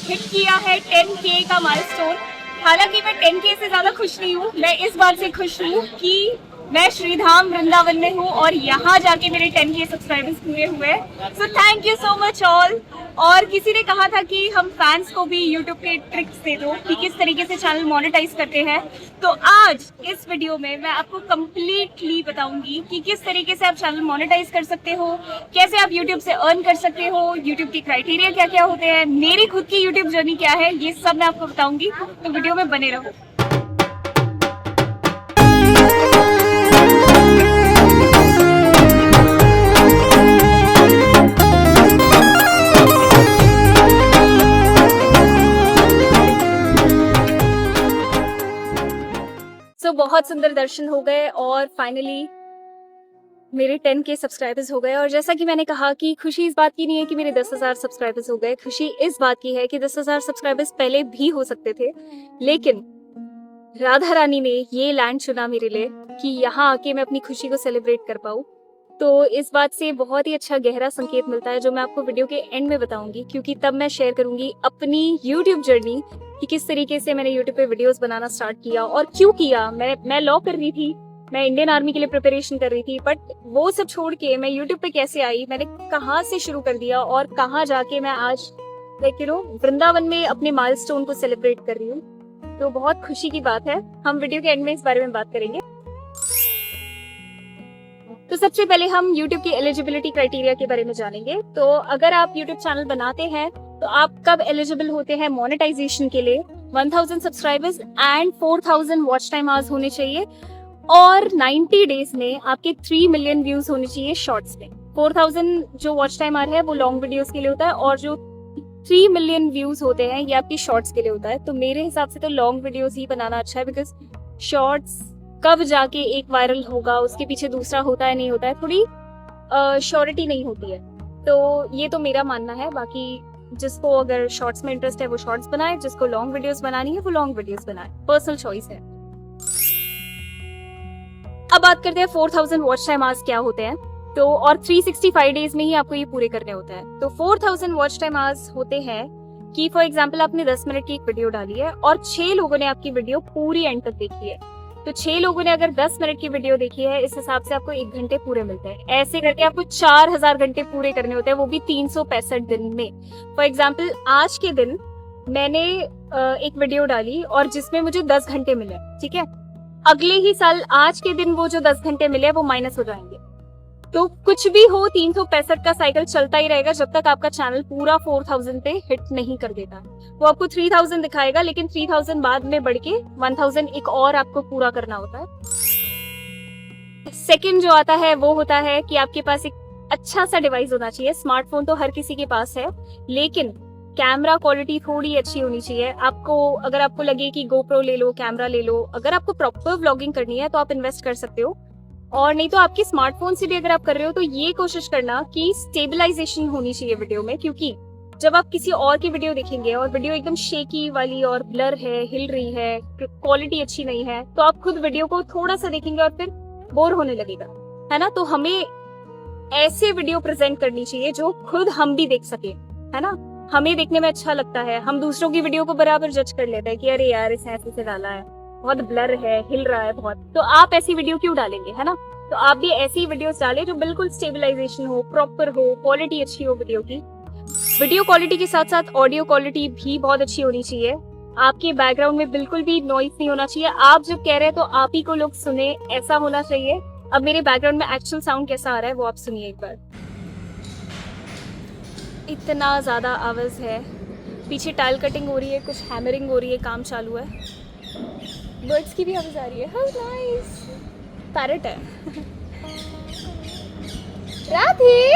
Hit किया है 10K का माइलस्टोन। हालांकि मैं 10K से ज्यादा खुश नहीं हूँ, मैं इस बात से खुश हूँ कि मैं श्रीधाम वृंदावन में हूँ और यहाँ जाके मेरे 10K सब्सक्राइबर्स पूरे हुए। So thank you so much all. और किसी ने कहा था कि हम फैंस को भी YouTube के ट्रिक्स दे दो कि किस तरीके से चैनल मोनेटाइज करते हैं। तो आज इस वीडियो में मैं आपको कम्प्लीटली बताऊंगी कि किस तरीके से आप चैनल मोनेटाइज कर सकते हो, कैसे आप YouTube से अर्न कर सकते हो, YouTube के क्राइटेरिया क्या क्या होते हैं, मेरी खुद की YouTube जर्नी क्या है, ये सब मैं आपको बताऊंगी। तो वीडियो में बने रहो। बहुत सुंदर दर्शन हो गए और फाइनली मेरे 10K सब्सक्राइबर्स हो गए। और जैसा कि मैंने कहा कि खुशी इस बात की नहीं है कि मेरे 10,000 सब्सक्राइबर्स हो गए, खुशी इस बात की है कि 10,000 सब्सक्राइबर्स पहले भी हो सकते थे, लेकिन राधा रानी ने ये लैंड चुना मेरे लिए कि यहाँ आके मैं अपनी खुशी को सेलिब्रेट कर पाऊँ। तो इस बात से बहुत ही अच्छा गहरा संकेत मिलता है जो मैं आपको वीडियो के एंड में बताऊंगी, क्योंकि तब मैं शेयर करूंगी अपनी YouTube जर्नी कि किस तरीके से मैंने YouTube पे वीडियोस बनाना स्टार्ट किया और क्यों किया। मैं लॉ कर रही थी, मैं इंडियन आर्मी के लिए प्रिपरेशन कर रही थी, बट वो सब छोड़ के मैं YouTube पे कैसे आई, मैंने कहाँ से शुरू कर दिया और कहाँ जाके मैं आज वृंदावन में अपने माइलस्टोन को सेलिब्रेट कर रही हूँ। तो बहुत खुशी की बात है। हम वीडियो के एंड में इस बारे में बात करेंगे। तो सबसे पहले हम YouTube की एलिजिबिलिटी क्राइटेरिया के बारे में जानेंगे। तो अगर आप YouTube चैनल बनाते हैं तो आप कब एलिजिबल होते हैं मोनेटाइजेशन के लिए। 1000 subscribers and 4000 watch time hours होने चाहिए और 90 डेज में आपके 3 मिलियन व्यूज होने चाहिए शॉर्ट्स में। 4000 जो वॉच टाइम आवर है वो लॉन्ग वीडियोस के लिए होता है और जो 3 मिलियन व्यूज होते हैं ये आपकी शॉर्ट्स के लिए होता है। तो मेरे हिसाब से तो लॉन्ग वीडियोस ही बनाना अच्छा है, बिकॉज शॉर्ट्स कब जाके एक वायरल होगा, उसके पीछे दूसरा होता है नहीं होता है, थोड़ी श्योरिटी नहीं होती है। तो ये तो मेरा मानना है। बाकी जिसको अगर शॉर्ट्स में इंटरेस्ट है वो शॉर्ट्स बनाए, जिसको लॉन्ग वीडियोस बनानी है वो लॉन्ग वीडियोस बनाए, पर्सनल चॉइस है। अब बात करते हैं 4000 वॉच टाइम आवर्स क्या होते हैं। तो और 365 डेज में ही आपको ये पूरे करने होते हैं। तो 4000 वॉच टाइम आवर्स होते हैं कि फॉर एग्जाम्पल आपने 10 मिनट की एक वीडियो डाली है और 6 लोगों ने आपकी वीडियो पूरी एंड तक देखी है। तो 6 लोगों ने अगर 10 मिनट की वीडियो देखी है, इस हिसाब से आपको 1 घंटे पूरे मिलते हैं। ऐसे करके आपको 4000 घंटे पूरे करने होते हैं, वो भी 365 दिन में। फॉर एग्जाम्पल आज के दिन मैंने एक वीडियो डाली और जिसमें मुझे 10 घंटे मिले, ठीक है, अगले ही साल आज के दिन वो जो 10 घंटे मिले वो माइनस हो जाएंगे। तो कुछ भी हो 365 का साइकिल चलता ही रहेगा जब तक आपका चैनल पूरा 4000 पे हिट नहीं कर देता। वो आपको 3000 दिखाएगा, लेकिन 3000 बाद में बढ़ के 1000 एक और आपको पूरा करना होता है। सेकंड जो आता है वो होता है कि आपके पास एक अच्छा सा डिवाइस होना चाहिए। स्मार्टफोन तो हर किसी के पास है, लेकिन कैमरा क्वालिटी थोड़ी अच्छी होनी चाहिए। अगर आपको लगे कि GoPro ले लो, कैमरा ले लो, अगर आपको प्रॉपर व्लॉगिंग करनी है तो आप इन्वेस्ट कर सकते हो। और नहीं तो आपके स्मार्टफोन से भी अगर आप कर रहे हो तो ये कोशिश करना कि स्टेबलाइजेशन होनी चाहिए वीडियो में, क्योंकि जब आप किसी और की वीडियो देखेंगे और वीडियो एकदम शेकी वाली और ब्लर है, हिल रही है, क्वालिटी अच्छी नहीं है, तो आप खुद वीडियो को थोड़ा सा देखेंगे और फिर बोर होने लगेगा, है ना। तो हमें ऐसे वीडियो प्रेजेंट करनी चाहिए जो खुद हम भी देख सके, है ना। हमें देखने में अच्छा लगता है, हम दूसरों की वीडियो को बराबर जज कर लेते हैं कि अरे यार इसने ऐसे से डाला है, बहुत ब्लर है, हिल रहा है बहुत, तो आप ऐसी वीडियो क्यों डालेंगे, है ना। तो आप भी ऐसी वीडियोस डालें जो बिल्कुल स्टेबलाइजेशन हो, प्रॉपर हो, क्वालिटी अच्छी हो वीडियो की। वीडियो क्वालिटी के साथ साथ ऑडियो क्वालिटी भी बहुत अच्छी होनी चाहिए। आपके बैकग्राउंड में बिल्कुल भी नॉइस नहीं होना चाहिए। आप जब कह रहे हैं तो आप ही को लोग सुने, ऐसा होना चाहिए। अब मेरे बैकग्राउंड में एक्चुअल साउंड कैसा आ रहा है वो आप सुनिए एक बार। इतना ज्यादा आवाज है, पीछे टाइल कटिंग हो रही है, कुछ हैमरिंग हो रही है, काम चालू है, बर्ड्स की भी आवाज आ रही है। हाउ नाइस, पैरट है। राधे।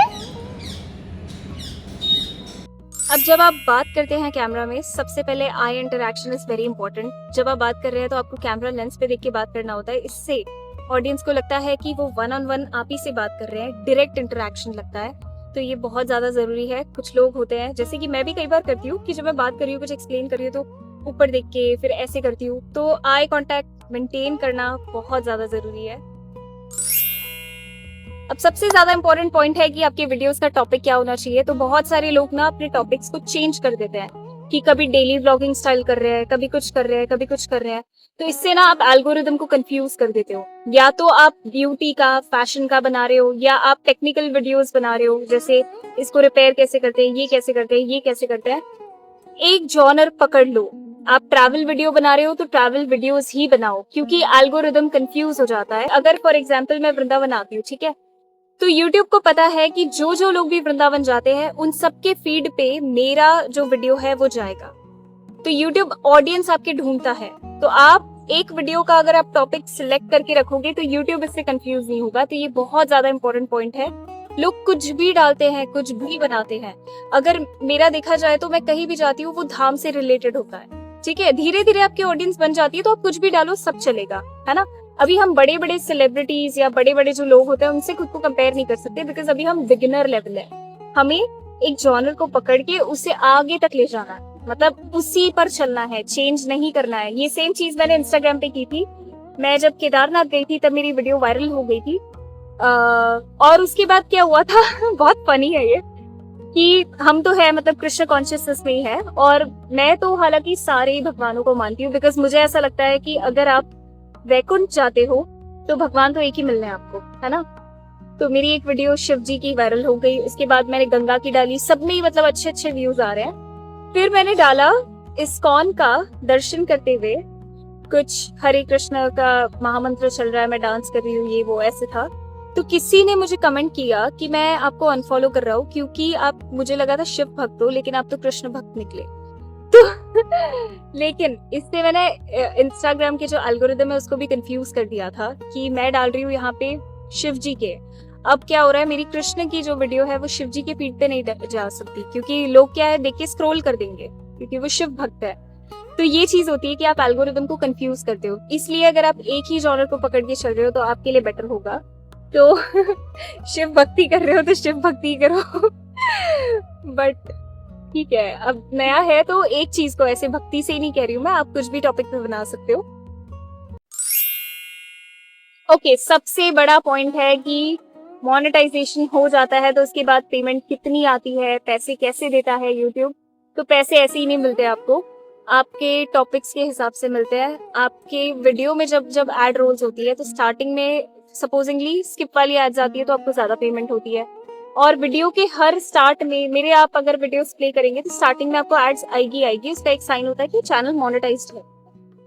अब जब आप बात करते हैं कैमरा में, सबसे पहले आई इंटरैक्शन इज वेरी इंपॉर्टेंट। जब आप बात कर रहे हैं तो आपको कैमरा लेंस पे देख के बात करना होता है। इससे ऑडियंस को लगता है कि वो 1-on-1 आप ही से बात कर रहे हैं, डायरेक्ट इंटरैक्शन लगता है। तो ये बहुत ज्यादा जरूरी है। कुछ लोग होते हैं, जैसे कि मैं भी कई बार करती हूँ, कि जब मैं बात कर रही हूँ, कुछ एक्सप्लेन कर रही हूँ, तो ऊपर देख के फिर ऐसे करती हूँ। तो आई कांटेक्ट मेंटेन करना बहुत ज्यादा जरूरी है। अब सबसे ज्यादा इंपॉर्टेंट पॉइंट है कि आपके वीडियोस का टॉपिक क्या होना चाहिए। तो बहुत सारे लोग ना अपने टॉपिक्स को चेंज कर देते हैं। कि कभी डेली व्लॉगिंग स्टाइल कर रहे हैं, कभी कुछ कर रहे हैं, कभी कुछ कर रहे हैं। तो इससे ना आप एल्गोरिदम को कंफ्यूज कर देते हो। या तो आप ब्यूटी का, फैशन का बना रहे हो, या आप टेक्निकल वीडियोस बना रहे हो, जैसे इसको रिपेयर कैसे करते हैं, ये कैसे करते हैं, ये कैसे करते हैं। एक जॉनर पकड़ लो। आप ट्रैवल वीडियो बना रहे हो तो ट्रैवल वीडियोस ही बनाओ, क्योंकि एल्गोरिदम कंफ्यूज हो जाता है। अगर फॉर एग्जांपल मैं वृंदावन आती हूँ, ठीक है, तो यूट्यूब को पता है कि जो जो लोग भी वृंदावन जाते हैं उन सबके फीड पे मेरा जो वीडियो है वो जाएगा। तो यूट्यूब ऑडियंस आपके ढूंढता है। तो आप एक वीडियो का अगर आप टॉपिक सिलेक्ट करके रखोगे तो यूट्यूब इससे कंफ्यूज नहीं होगा। तो ये बहुत ज्यादा इंपॉर्टेंट पॉइंट है। लोग कुछ भी डालते हैं, कुछ भी बनाते हैं। अगर मेरा देखा जाए तो मैं कहीं भी जाती हूँ वो धाम से रिलेटेड होता है, ठीक है। धीरे धीरे आपकी ऑडियंस बन जाती है तो आप कुछ भी डालो, सब चलेगा, है ना। अभी हम बड़े बड़े सेलिब्रिटीज या बड़े बड़े जो लोग होते हैं उनसे खुद को कंपेयर नहीं कर सकते, बिकॉज अभी हम बिगिनर लेवल है। हमें एक जॉनर को पकड़ के उसे आगे तक ले जाना है, मतलब उसी पर चलना है, चेंज नहीं करना है। ये सेम चीज मैंने इंस्टाग्राम पे की थी। मैं जब केदारनाथ गई थी तब मेरी वीडियो वायरल हो गई थी। और उसके बाद क्या हुआ था बहुत फनी है ये, कि हम तो है मतलब कृष्ण कॉन्शियसनेस में ही है। और मैं तो हालांकि सारे भगवानों को मानती हूँ, बिकॉज मुझे ऐसा लगता है कि अगर आप वैकुंठ जाते हो तो भगवान तो एक ही मिलने हैं आपको, है ना। तो मेरी एक वीडियो शिव जी की वायरल हो गई। उसके बाद मैंने गंगा की डाली, सब में मतलब अच्छे अच्छे व्यूज आ रहे हैं। फिर मैंने डाला इस्कॉन का दर्शन करते हुए, कुछ हरे कृष्ण का महामंत्र चल रहा है, मैं डांस कर रही हूँ, ये वो ऐसे था। तो किसी ने मुझे कमेंट किया कि मैं आपको अनफॉलो कर रहा हूँ क्योंकि आप, मुझे लगा था शिव भक्त हो लेकिन आप तो कृष्ण भक्त निकले। तो लेकिन इससे मैंने इंस्टाग्राम के जो एल्गोरिदम है उसको भी कंफ्यूज कर दिया था कि मैं डाल रही हूँ यहाँ पे शिव जी के। अब क्या हो रहा है, मेरी कृष्ण की जो वीडियो है वो शिव जी के फीड पे नहीं जा सकती, क्योंकि लोग क्या है देख के स्क्रॉल कर देंगे, क्योंकि वो शिव भक्त है। तो ये चीज होती है कि आप एल्गोरिदम को कंफ्यूज करते हो। इसलिए अगर आप एक ही जॉनर को पकड़ के चल रहे हो तो आपके लिए बेटर होगा। तो शिव भक्ति कर रहे हो तो शिव भक्ति करो बट ठीक है, अब नया है तो एक चीज को ऐसे भक्ति से ही नहीं कह रही हूँ मैं, आप कुछ भी टॉपिक पे बना सकते हो। ओके, सबसे बड़ा पॉइंट है कि मोनेटाइजेशन हो जाता है तो उसके बाद पेमेंट कितनी आती है, पैसे कैसे देता है यूट्यूब। तो पैसे ऐसे ही नहीं मिलते आपको, आपके टॉपिक्स के हिसाब से मिलते हैं। आपके वीडियो में जब जब एड रोल्स होती है तो स्टार्टिंग में सपोजिंगली स्किप वाली एड्स आती है तो आपको ज्यादा पेमेंट होती है। और वीडियो के हर स्टार्ट में मेरे, आप अगर वीडियोस प्ले करेंगे तो स्टार्टिंग में आपको एड्स आएगी, उसका एक साइन होता है कि चैनल मोनेटाइज्ड है।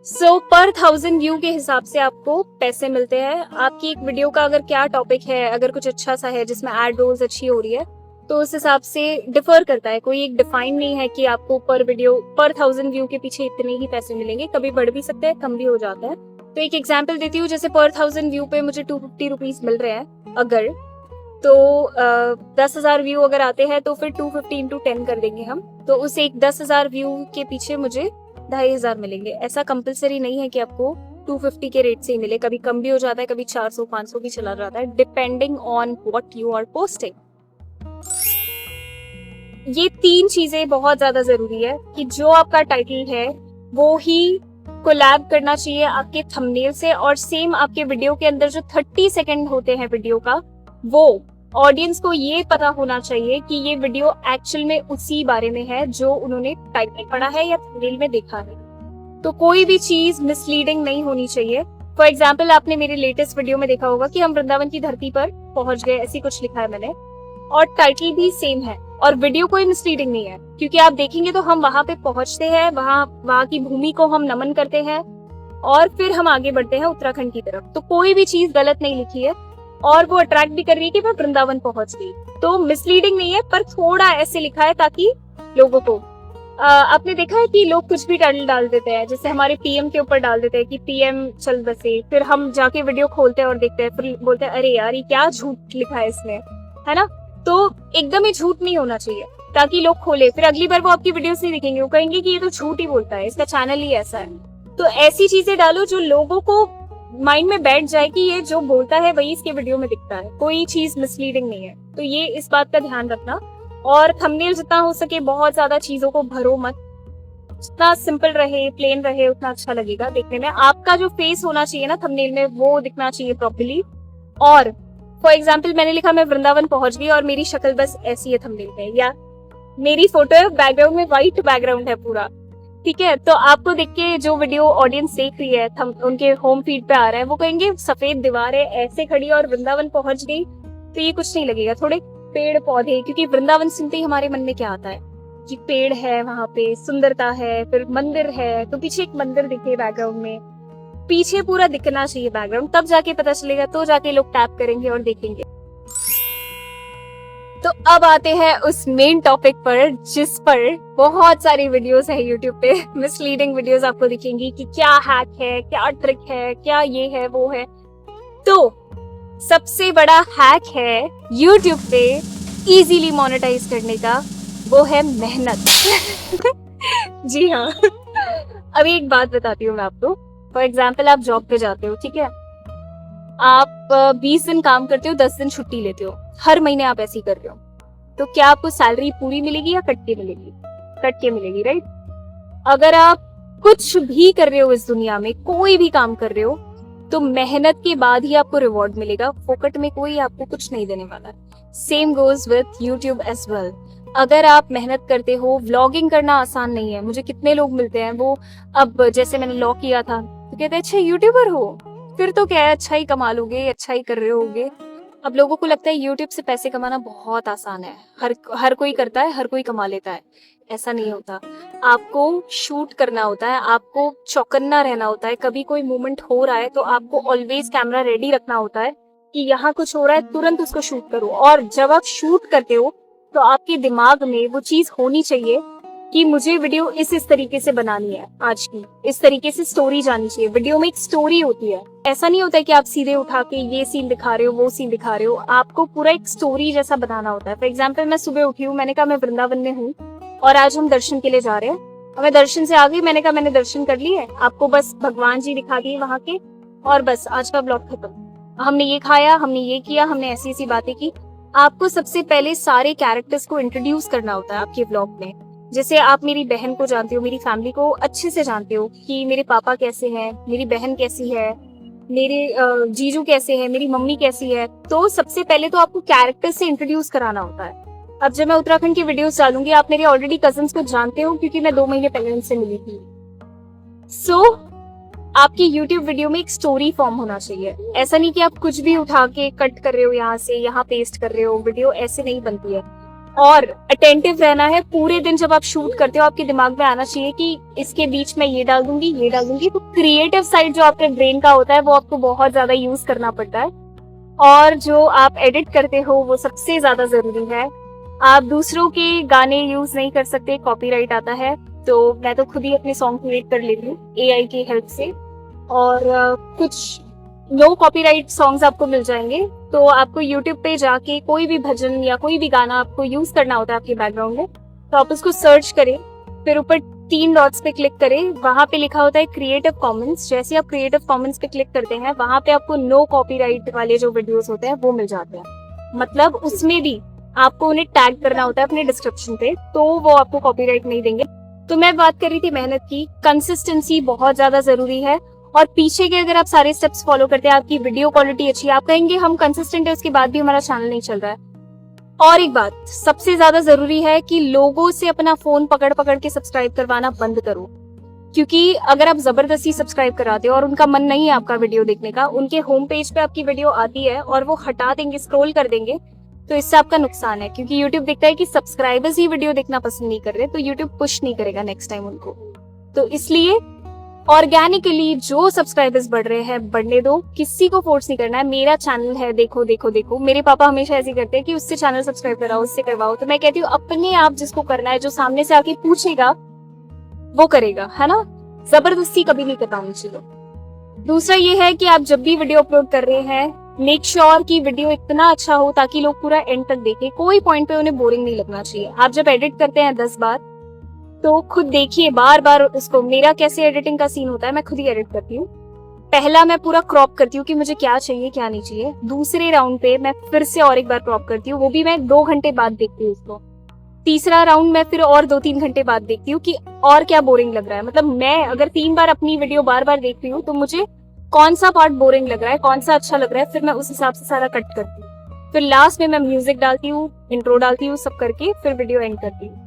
सो पर 1000 व्यू के हिसाब से आपको पैसे मिलते हैं। आपकी एक वीडियो का अगर क्या टॉपिक है, अगर कुछ अच्छा सा है जिसमें एड रोल्स अच्छी हो रही है तो उस हिसाब से डिफर करता है। कोई एक डिफाइन नहीं है कि आपको पर वीडियो पर 1000 व्यू के पीछे इतने ही पैसे मिलेंगे, कभी बढ़ भी सकते हैं, कम भी हो जाता है। तो एक एग्जांपल देती हूँ, जैसे पर 1000 व्यू पे मुझे 250 रुपीज मिल रहे हैं अगर, तो 10,000 व्यू अगर आते हैं तो फिर 250 इंटू 10 कर देंगे हम, तो उस एक 10,000 व्यू के पीछे मुझे 2,500 मिलेंगे। ऐसा कंपलसरी नहीं है कि आपको 250 के रेट से ही मिले, कभी कम भी हो जाता है, कभी 400-500 भी चला जाता है, depending on what you are posting. ये 3 चीजें बहुत ज्यादा जरूरी है कि जो आपका टाइटल है वो ही कोलैब करना चाहिए आपके थंबनेल से, और सेम आपके वीडियो के अंदर जो 30 सेकंड होते हैं वीडियो का, वो ऑडियंस को ये पता होना चाहिए कि ये वीडियो एक्चुअल में उसी बारे में है जो उन्होंने टाइटल पढ़ा है या थंबनेल में देखा है। तो कोई भी चीज मिसलीडिंग नहीं होनी चाहिए। फॉर एग्जाम्पल, आपने मेरे लेटेस्ट वीडियो में देखा होगा कि हम वृंदावन की धरती पर पहुंच गए, ऐसी कुछ लिखा है मैंने, और टाइटल भी सेम है, और वीडियो कोई मिसलीडिंग नहीं है, क्योंकि आप देखेंगे तो हम वहां पे पहुंचते हैं, वहां की भूमि को हम नमन करते हैं और फिर हम आगे बढ़ते हैं उत्तराखंड की तरफ। तो कोई भी चीज गलत नहीं लिखी है, और वो अट्रैक्ट भी कर रही है कि मैं वृंदावन पहुंच गई, तो मिसलीडिंग नहीं है, पर थोड़ा ऐसे लिखा है ताकि लोगों को आपने देखा है कि लोग कुछ भी टाइटल डाल देते हैं, जैसे हमारे पीएम के ऊपर डाल देते हैं कि पीएम चल बसे, फिर हम जाके वीडियो खोलते हैं और देखते हैं, फिर बोलते हैं अरे यार ये क्या झूठ लिखा है इसमें, है ना। तो एकदम ही झूठ नहीं होना चाहिए ताकि लोग खोले, फिर अगली बार वो आपकी वीडियोस नहीं देखेंगे, वो कहेंगे कि ये तो झूठ ही बोलता है, इसका चैनल ही ऐसा है। तो ऐसी चीजें डालो जो लोगों को माइंड में बैठ जाए कि ये जो बोलता है वही इसके वीडियो में दिखता है, कोई चीज मिसलीडिंग नहीं है। तो ये इस बात का ध्यान रखना। और थंबनेल जितना हो सके बहुत ज्यादा चीजों को भरो मत, जितना सिंपल रहे, प्लेन रहे, उतना अच्छा लगेगा देखने में। आपका जो फेस होना चाहिए ना थंबनेल में, वो दिखना चाहिए प्रॉपर्ली। और फॉर एग्जाम्पल मैंने लिखा मैं वृंदावन पहुंच गई और मेरी शक्ल बस ऐसी है थंबनेल में, या मेरी फोटो है, बैकग्राउंड में व्हाइट बैकग्राउंड है पूरा, ठीक है। तो आपको देख के जो वीडियो ऑडियंस देख रही है, उनके होम फीड पे आ रहा है, वो कहेंगे सफेद दीवारें ऐसे खड़ी और वृंदावन पहुंच गई, तो ये कुछ नहीं लगेगा। थोड़े पेड़ पौधे, क्योंकि वृंदावन सुनते ही हमारे मन में क्या आता है कि पेड़ है, वहां पे सुंदरता है, फिर मंदिर है, तो पीछे एक मंदिर दिखे बैकग्राउंड में, पीछे पूरा दिखना चाहिए बैकग्राउंड, तब जाके पता चलेगा, तो जाके लोग टैप करेंगे और देखेंगे। तो अब आते हैं उस मेन टॉपिक पर, जिस पर बहुत सारी वीडियोस है यूट्यूब पे, मिसलीडिंग वीडियोस आपको दिखेंगी कि क्या हैक है, क्या ट्रिक है, क्या ये है वो है। तो सबसे बड़ा हैक है यूट्यूब पे इजीली मोनेटाइज करने का, वो है मेहनत। जी हाँ। अभी एक बात बताती हूँ मैं आपको। फॉर एग्जाम्पल, आप जॉब पे जाते हो, ठीक है, आप 20 दिन काम करते हो, 10 दिन छुट्टी लेते हो, हर महीने आप ऐसे ही कर रहे हो, तो क्या आपको सैलरी पूरी मिलेगी या कट के मिलेगी? कट के मिलेगी, राइट। अगर आप कुछ भी कर रहे हो इस दुनिया में, कोई भी काम कर रहे हो, तो मेहनत के बाद ही आपको रिवॉर्ड मिलेगा, फोकट में कोई आपको कुछ नहीं देने वाला। Same goes with YouTube as well. अगर आप मेहनत करते हो, व्लॉगिंग करना आसान नहीं है। मुझे कितने लोग मिलते हैं, वो अब जैसे मैंने लॉ किया था, तो कहते हैं अच्छा यूट्यूबर हो, फिर तो क्या है, अच्छा ही कमा लोगे, अच्छा ही कर रहे होगे। अब लोगों को लगता है यूट्यूब से पैसे कमाना बहुत आसान है, हर कोई करता है, हर कोई कमा लेता है। ऐसा नहीं होता। आपको शूट करना होता है, आपको चौकन्ना रहना होता है। कभी कोई मूवमेंट हो रहा है तो आपको ऑलवेज कैमरा रेडी रखना होता है कि यहाँ कुछ हो रहा है, तुरंत उसको शूट करो। और जब आप शूट करते हो तो आपके दिमाग में वो चीज होनी चाहिए कि मुझे वीडियो इस तरीके से बनानी है, आज की इस तरीके से स्टोरी जानी चाहिए। वीडियो में एक स्टोरी होती है, ऐसा नहीं होता है कि आप सीधे उठा के ये सीन दिखा रहे हो, वो सीन दिखा रहे हो। आपको पूरा एक स्टोरी जैसा बनाना होता है। फॉर एग्जाम्पल, मैं सुबह उठी हूँ, मैंने कहा मैं वृंदावन में हूँ और आज हम दर्शन के लिए जा रहे हैं, और मैं दर्शन से आ गई, मैंने कहा मैंने दर्शन कर लिए, आपको बस भगवान जी दिखा दिए वहां के, और बस आज का ब्लॉग खत्म। हमने ये खाया, हमने ये किया, हमने ऐसी ऐसी बातें की। आपको सबसे पहले सारे कैरेक्टर्स को इंट्रोड्यूस करना होता है आपके ब्लॉग में। जैसे आप मेरी बहन को जानते हो, मेरी फैमिली को अच्छे से जानते हो कि मेरे पापा कैसे हैं, मेरी बहन कैसी है, मेरे जीजू कैसे हैं, मेरी मम्मी कैसी है। तो सबसे पहले तो आपको कैरेक्टर से इंट्रोड्यूस कराना होता है। अब जब मैं उत्तराखंड की वीडियोस डालूंगी, आप मेरे ऑलरेडी कजन्स को जानते हो क्योंकि मैं 2 महीने पहले उनसे मिली थी। सो आपकी यूट्यूब वीडियो में एक स्टोरी फॉर्म होना चाहिए। ऐसा नहीं कि आप कुछ भी उठा के कट कर रहे हो, यहाँ से यहाँ पेस्ट कर रहे हो। वीडियो ऐसे नहीं बनती है। और अटेंटिव रहना है पूरे दिन। जब आप शूट करते हो, आपके दिमाग में आना चाहिए कि इसके बीच में ये डाल दूंगी, ये डाल दूंगी। तो क्रिएटिव साइड जो आपके ब्रेन का होता है, वो आपको बहुत ज्यादा यूज करना पड़ता है। और जो आप एडिट करते हो, वो सबसे ज्यादा जरूरी है। आप दूसरों के गाने यूज नहीं कर सकते, कॉपीराइट आता है। तो मैं तो खुद ही अपने सॉन्ग क्रिएट कर लेती हूँ AI की हेल्प से। और कुछ नो कॉपीराइट सॉन्ग्स आपको मिल जाएंगे। तो आपको YouTube पे जाके कोई भी भजन या कोई भी गाना आपको यूज करना होता है आपके बैकग्राउंड में, तो आप उसको सर्च करें, फिर ऊपर 3 डॉट्स पे क्लिक करें, वहां पे लिखा होता है क्रिएटिव कॉमन्स। जैसे आप क्रिएटिव कॉमन्स पे क्लिक करते हैं, वहां पे आपको नो कॉपीराइट वाले जो वीडियोस होते हैं वो मिल जाते हैं। मतलब उसमें भी आपको उन्हें टैग करना होता है अपने डिस्क्रिप्शन पे, तो वो आपको कॉपीराइट नहीं देंगे। तो मैं बात कर रही थी मेहनत की। कंसिस्टेंसी बहुत ज्यादा जरूरी है। और पीछे के अगर आप सारे स्टेप्स फॉलो करते हैं, आपकी वीडियो क्वालिटी अच्छी है, आप कहेंगे हम कंसिस्टेंट है, उसके बाद भी हमारा चैनल नहीं चल रहा है। और एक बात सबसे ज्यादा जरूरी है कि लोगों से अपना फोन पकड़ पकड़ के सब्सक्राइब करवाना बंद करो। क्योंकि अगर आप जबरदस्ती सब्सक्राइब कराते हो और उनका मन नहीं है आपका वीडियो देखने का, उनके होम पेज पे आपकी वीडियो आती है और वो हटा देंगे, स्क्रॉल कर देंगे, तो इससे आपका नुकसान है। क्योंकि यूट्यूब देखता है कि सब्सक्राइबर्स ही वीडियो देखना पसंद नहीं कर रहे, तो यूट्यूब पुश नहीं करेगा नेक्स्ट टाइम उनको। तो इसलिए ऑर्गेनिकली जो सब्सक्राइबर्स बढ़ रहे हैं बढ़ने दो, किसी को फोर्स नहीं करना है। मेरा चैनल है, देखो देखो देखो। मेरे पापा हमेशा ऐसे करते हैं कि उससे चैनल सब्सक्राइब कराओ, उससे करवाओ। तो मैं कहती हूँ अपने आप जिसको करना है, जो सामने से आके पूछेगा वो करेगा, है ना। जबरदस्ती कभी नहीं करवानी चाहिए। दूसरा ये है कि आप जब भी वीडियो अपलोड कर रहे हैं, मेक श्योर कि वीडियो इतना अच्छा हो ताकि लोग पूरा एंड तक देखें। कोई पॉइंट पे उन्हें बोरिंग नहीं लगना चाहिए। आप जब एडिट करते हैं 10 बार, तो खुद देखिए बार बार उसको। मेरा कैसे एडिटिंग का सीन होता है, मैं खुद ही एडिट करती हूँ। पहला मैं पूरा क्रॉप करती हूँ कि मुझे क्या चाहिए क्या नहीं चाहिए। दूसरे राउंड पे मैं फिर से और एक बार क्रॉप करती हूँ, वो भी मैं 2 घंटे बाद देखती हूँ उसको। तीसरा राउंड मैं फिर और 2-3 घंटे बाद देखती हूँ कि और क्या बोरिंग लग रहा है। मतलब मैं अगर 3 बार अपनी वीडियो बार बार देख रही हूँ, तो मुझे कौन सा पार्ट बोरिंग लग रहा है, कौन सा अच्छा लग रहा है, फिर मैं उस हिसाब से सारा कट करती हूँ। फिर लास्ट में मैं म्यूजिक डालती हूँ, इंट्रो डालती हूँ, सब करके फिर वीडियो एंड करती हूँ।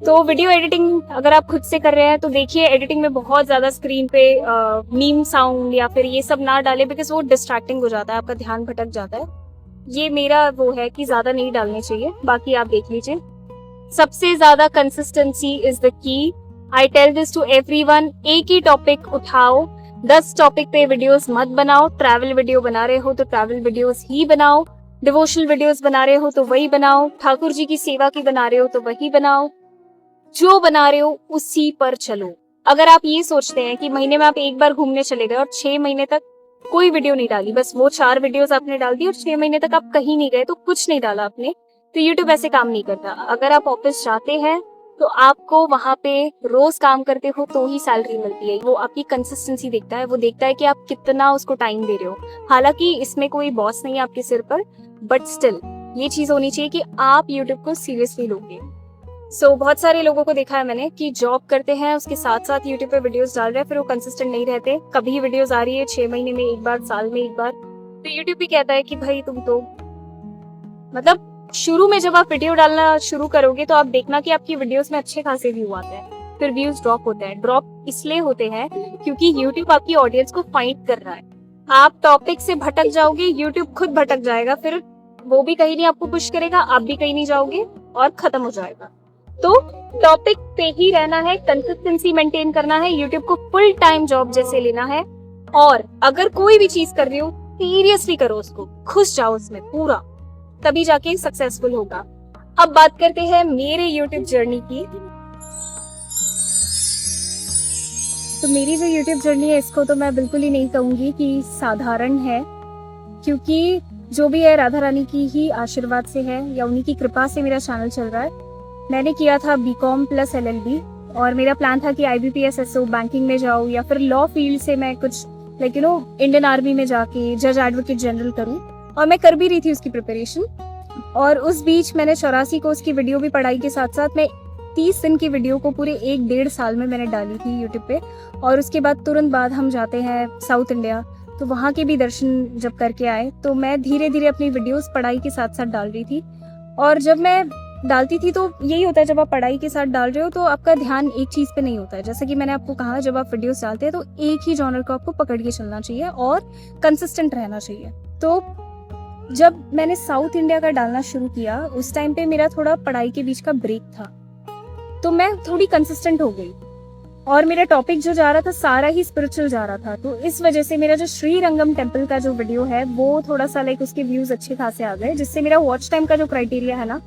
तो वीडियो एडिटिंग अगर आप खुद से कर रहे हैं तो देखिए एडिटिंग में बहुत ज्यादा स्क्रीन पे मीम साउंड या फिर ये सब ना डाले, बिकॉज वो डिस्ट्रैक्टिंग हो जाता है, आपका ध्यान भटक जाता है। ये मेरा वो है कि ज्यादा नहीं डालने चाहिए, बाकी आप देख लीजिए। सबसे ज्यादा consistency is the key. I tell this to everyone, एक ही टॉपिक उठाओ, 10 टॉपिक पे वीडियोस मत बनाओ। ट्रैवल वीडियो बना रहे हो तो ट्रैवल वीडियोस ही बनाओ, डिवोशनल वीडियोस बना रहे हो तो वही बनाओ, ठाकुर जी की सेवा की बना रहे हो तो वही बनाओ, जो बना रहे हो उसी पर चलो। अगर आप ये सोचते हैं कि महीने में आप एक बार घूमने चले गए और 6 महीने तक कोई वीडियो नहीं डाली, बस वो 4 वीडियोस आपने डाल दी और 6 महीने तक आप कहीं नहीं गए, तो कुछ नहीं डाला आपने, तो यूट्यूब ऐसे काम नहीं करता। अगर आप ऑफिस जाते हैं तो आपको वहां पे रोज काम करते हो तो ही सैलरी मिलती है। वो आपकी कंसिस्टेंसी देखता है, वो देखता है कि आप कितना उसको टाइम दे रहे हो। हालांकि इसमें कोई बॉस नहीं है आपके सिर पर, बट स्टिल ये चीज होनी चाहिए कि आप यूट्यूब को सीरियसली लोगे। बहुत सारे लोगों को देखा है मैंने कि जॉब करते हैं, उसके साथ साथ यूट्यूब पे वीडियोस डाल रहे हैं, फिर वो कंसिस्टेंट नहीं रहते। कभी वीडियोस आ रही है 6 महीने में एक बार, साल में एक बार, तो यूट्यूब भी कहता है कि भाई तुम तो मतलब शुरू में जब आप वीडियो डालना शुरू करोगे तो आप देखना कि आपकी वीडियोस में अच्छे खासे व्यू आते हैं, फिर व्यूज ड्रॉप होते हैं। ड्रॉप इसलिए होते हैं क्योंकि यूट्यूब आपकी ऑडियंस को फाइंड कर रहा है। आप टॉपिक से भटक जाओगे, यूट्यूब खुद भटक जाएगा, फिर वो भी कहीं नहीं आपको पुश करेगा, आप भी कहीं नहीं जाओगे और खत्म हो जाएगा। तो टॉपिक पे ही रहना है, कंसिस्टेंसी मेंटेन करना है, यूट्यूब को फुल टाइम जॉब जैसे लेना है। और अगर कोई भी चीज कर रही हो सीरियसली करो, उसको घुस जाओ उसमें पूरा, तभी जाके सक्सेसफुल होगा। अब बात करते हैं मेरे यूट्यूब जर्नी की। तो मेरी जो यूट्यूब जर्नी है, इसको तो मैं बिल्कुल ही नहीं कहूंगी कि साधारण है, क्योंकि जो भी है राधा रानी की ही आशीर्वाद से है या उन्हीं की कृपा से मेरा चैनल चल रहा है। मैंने किया था बीकॉम प्लस LLB और मेरा प्लान था कि IBPS SO बैंकिंग में जाऊँ या फिर लॉ फील्ड से मैं कुछ इंडियन आर्मी में जाके जज एडवोकेट जनरल करूँ, और मैं कर भी रही थी उसकी प्रिपरेशन। और उस बीच मैंने 84 कोर्स की वीडियो भी पढ़ाई के साथ साथ मैं 30 दिन की वीडियो को पूरे 1-1.5 साल में मैंने डाली थी यूट्यूब पे। और उसके बाद तुरंत बाद हम जाते हैं साउथ इंडिया, तो वहाँ के भी दर्शन जब करके आए, तो मैं धीरे धीरे अपनी वीडियोस पढ़ाई के साथ साथ डाल रही थी। और जब मैं डालती थी तो यही होता है, जब आप पढ़ाई के साथ डाल रहे हो तो आपका ध्यान एक चीज पे नहीं होता है। जैसा कि मैंने आपको कहा, जब आप वीडियोस डालते हैं तो एक ही जॉनर को आपको पकड़ के चलना चाहिए और कंसिस्टेंट रहना चाहिए। तो जब मैंने साउथ इंडिया का डालना शुरू किया, उस टाइम पे मेरा थोड़ा पढ़ाई के बीच का ब्रेक था, तो मैं थोड़ी कंसिस्टेंट हो गई और मेरा टॉपिक जो जा रहा था सारा ही स्पिरिचुअल जा रहा था। तो इस वजह से मेरा जो श्री रंगम टेम्पल का जो वीडियो है वो थोड़ा सा उसके व्यूज अच्छे खासे आ गए, जिससे मेरा वॉच टाइम का जो क्राइटेरिया है ना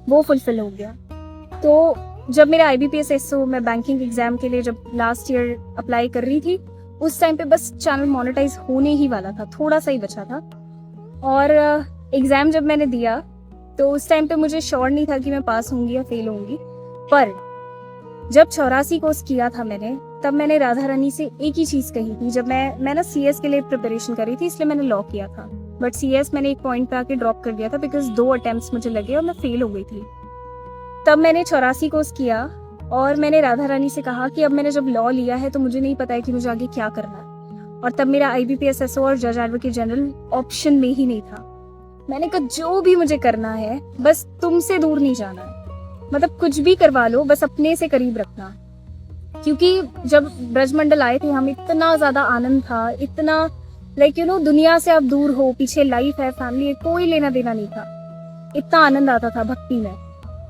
वो फुलफिल हो गया। तो जब मेरा IBPS SO मैं बैंकिंग एग्जाम के लिए जब लास्ट ईयर अप्लाई कर रही थी, उस टाइम पे बस चैनल मोनेटाइज होने ही वाला था, थोड़ा सा ही बचा था। और एग्जाम जब मैंने दिया तो उस टाइम पे मुझे श्योर नहीं था कि मैं पास होंगी या फेल होंगी। पर जब 84 कोर्स किया था मैंने, तब मैंने राधा रानी से एक ही चीज कही थी। जब मैं ना CS के लिए प्रिपरेशन कर रही थी, इसलिए मैंने लॉ किया था, बट CS मैंने एक पॉइंट पे आके ड्रॉप कर दिया था बिकॉज 2 अटेम्प्ट्स मुझे लगे और मैं फेल हो गई थी। तब मैंने 84 कोर्स किया और मैंने राधा रानी से कहा कि अब मैंने जब लॉ लिया है तो मुझे नहीं पता है कि मुझे आगे क्या करना है। और तब मेरा IBPS SO और जज एडवोकेट जनरल ऑप्शन में ही नहीं था। मैंने कहा जो भी मुझे करना है, बस तुमसे दूर नहीं जाना है, मतलब कुछ भी करवा लो, बस अपने से करीब रखना। क्योंकि जब ब्रजमंडल आए थे हम, इतना ज्यादा आनंद था, इतना दुनिया से आप दूर हो, पीछे लाइफ है, फैमिली है, कोई लेना देना नहीं था, इतना आनंद आता था भक्ति में।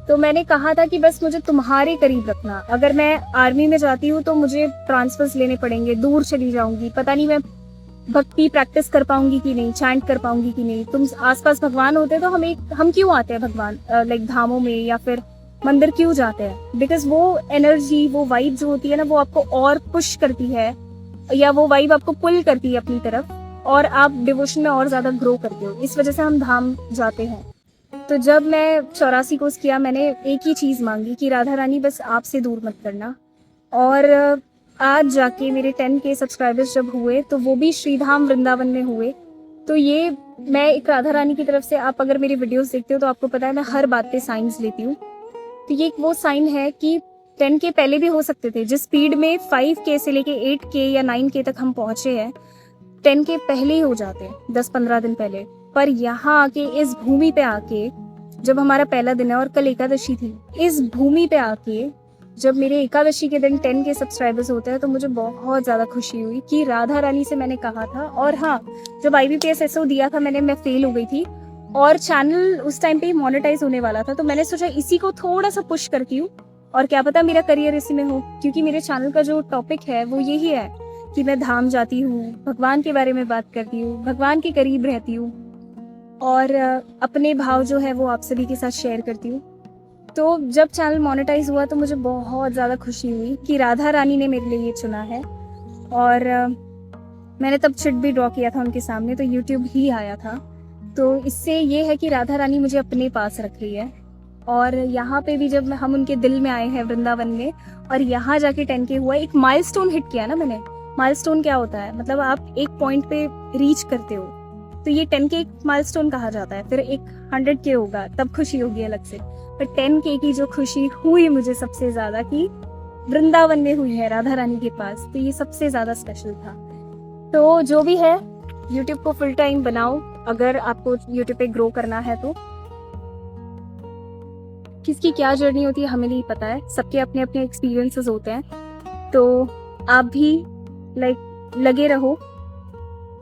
तो मैंने कहा था कि बस मुझे तुम्हारे करीब रखना। अगर मैं आर्मी में जाती हूँ तो मुझे ट्रांसफर्स लेने पड़ेंगे, दूर चली जाऊंगी, पता नहीं मैं भक्ति प्रैक्टिस कर पाऊंगी कि नहीं, चैंट कर पाऊंगी कि नहीं। तुम आसपास भगवान होते तो हम क्यों आते हैं भगवान धामों में या फिर मंदिर क्यों जाते हैं? बिकॉज वो एनर्जी, वो वाइब जो होती है ना, वो आपको और पुश करती है, या वो वाइब आपको पुल करती है अपनी तरफ, और आप डिवोशन में और ज्यादा ग्रो करते हो। इस वजह से हम धाम जाते हैं। तो जब मैं 84 कोर्स किया, मैंने एक ही चीज मांगी कि राधा रानी बस आपसे दूर मत करना। और आज जाके मेरे 10K सब्सक्राइबर्स जब हुए तो वो भी श्रीधाम वृंदावन में हुए। तो ये मैं एक राधा रानी की तरफ से, आप अगर मेरी वीडियोस देखते हो तो आपको पता है मैं हर बात पे साइंस लेती हूँ। तो ये वो साइन है कि 10K पहले भी हो सकते थे। जिस स्पीड में 5K से लेके 8K या 9K तक हम पहुंचे हैं, 10K पहले ही हो जाते हैं, 10-15 दिन पहले। पर यहाँ आके, इस भूमि पे आके जब हमारा पहला दिन है और कल एकादशी थी, इस भूमि पे आके जब मेरे एकादशी के दिन 10 के सब्सक्राइबर्स होते हैं तो मुझे बहुत ज़्यादा खुशी हुई कि राधा रानी से मैंने कहा था। और हाँ, जब IBPS SO दिया था मैं फेल हो गई थी और चैनल उस टाइम पे ही मोनेटाइज होने वाला था, तो मैंने सोचा इसी को थोड़ा सा पुश करती हूँ और क्या पता मेरा करियर इसी में हो, क्योंकि मेरे चैनल का जो टॉपिक है वो यही है कि मैं धाम जाती हूँ, भगवान के बारे में बात करती हूँ, भगवान के करीब रहती हूँ और अपने भाव जो है वो आप सभी के साथ शेयर करती हूँ। तो जब चैनल मोनेटाइज हुआ तो मुझे बहुत ज़्यादा खुशी हुई कि राधा रानी ने मेरे लिए ये चुना है। और मैंने तब चिट भी ड्रॉ किया था उनके सामने, तो यूट्यूब ही आया था। तो इससे ये है कि राधा रानी मुझे अपने पास रख रही है। और यहाँ पे भी जब हम उनके दिल में आए हैं वृंदावन में, और यहाँ जाके 10K हुआ, एक माइलस्टोन हिट किया ना मैंने। माइलस्टोन क्या होता है, मतलब आप एक पॉइंट पे रीच करते हो, तो ये 10K एक माइलस्टोन कहा जाता है। फिर एक 100K होगा तब खुशी होगी अलग से, पर 10K की जो खुशी हुई मुझे सबसे ज्यादा कि वृंदावन में हुई है राधा रानी के पास, तो ये सबसे ज्यादा स्पेशल था। तो जो भी है, यूट्यूब को फुल टाइम बनाओ अगर आपको यूट्यूब पे ग्रो करना है तो। किसकी क्या जर्नी होती है हमें नहीं पता है, सबके अपने अपने एक्सपीरियंसेस होते हैं। तो आप भी लगे रहो,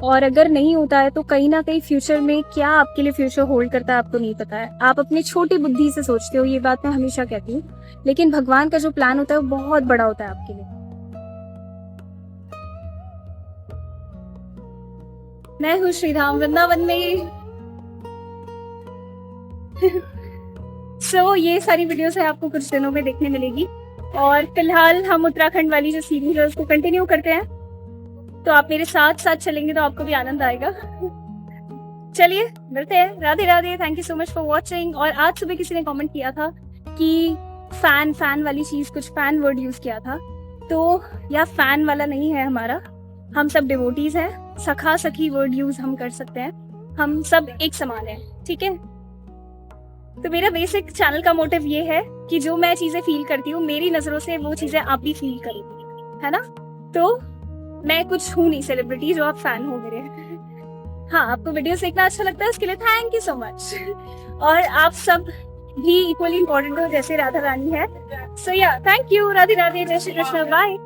और अगर नहीं होता है तो कहीं ना कहीं फ्यूचर में क्या आपके लिए फ्यूचर होल्ड करता है आपको नहीं पता है। आप अपनी छोटी बुद्धि से सोचते हो, ये बात मैं हमेशा कहती हूँ, लेकिन भगवान का जो प्लान होता है वो बहुत बड़ा होता है आपके लिए। मैं हूँ श्रीधाम वृंदावन में। ये सारी वीडियोस है आपको कुछ दिनों में देखने मिलेगी, और फिलहाल हम उत्तराखंड वाली जो सीरीज है उसको कंटिन्यू करते हैं। तो आप मेरे साथ साथ चलेंगे तो आपको भी आनंद आएगा। चलिए मिलते हैं। Radhe Radhe, thank you so much for watching. और आज सुबह किसी ने कमेंट किया था कि फैन वाली चीज, कुछ फैन वर्ड यूज किया था, तो या फैन वाला नहीं है हमारा, हम सब डिवोटीज हैं। सखा सखी वर्ड यूज हम कर सकते हैं, हम सब एक समान है, ठीक है। तो मेरा बेसिक चैनल का मोटिव ये है कि जो मैं चीजें फील करती हूँ मेरी नजरों से वो चीजें आप भी फील करोगे, है ना। तो मैं कुछ हूँ नहीं सेलिब्रिटी जो आप फैन हो मेरे। हाँ, आपको वीडियोस देखना अच्छा लगता है, उसके लिए थैंक यू सो मच। और आप सब भी इक्वली इम्पोर्टेंट हो जैसे राधा रानी है। सो या थैंक यू। राधे राधे, जय श्री कृष्ण, बाय।